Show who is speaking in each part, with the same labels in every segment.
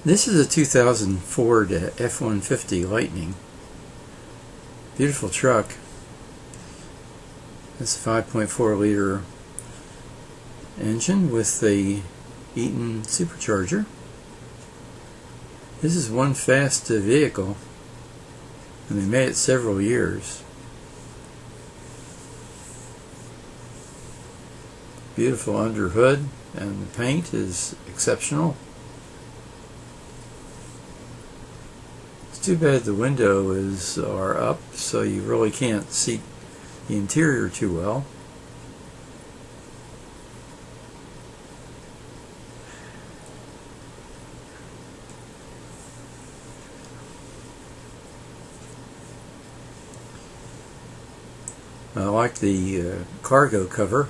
Speaker 1: This is a 2000 Ford F-150 Lightning. Beautiful truck. It's a 5.4 liter engine with the Eaton supercharger. This is one fast vehicle, and they made it several years. Beautiful under hood, and the paint is exceptional. It's too bad the windows are up, so you really can't see the interior too well. I like the cargo cover.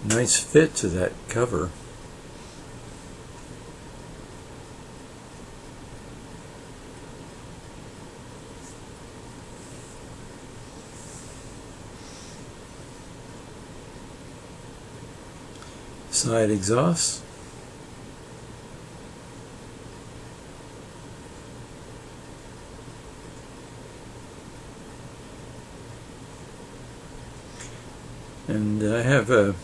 Speaker 1: Nice fit to that cover. Side exhaust. And I have a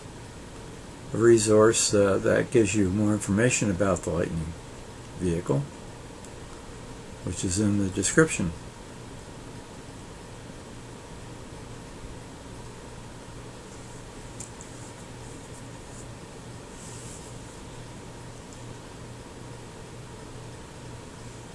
Speaker 1: resource that gives you more information about the Lightning vehicle, which is in the description.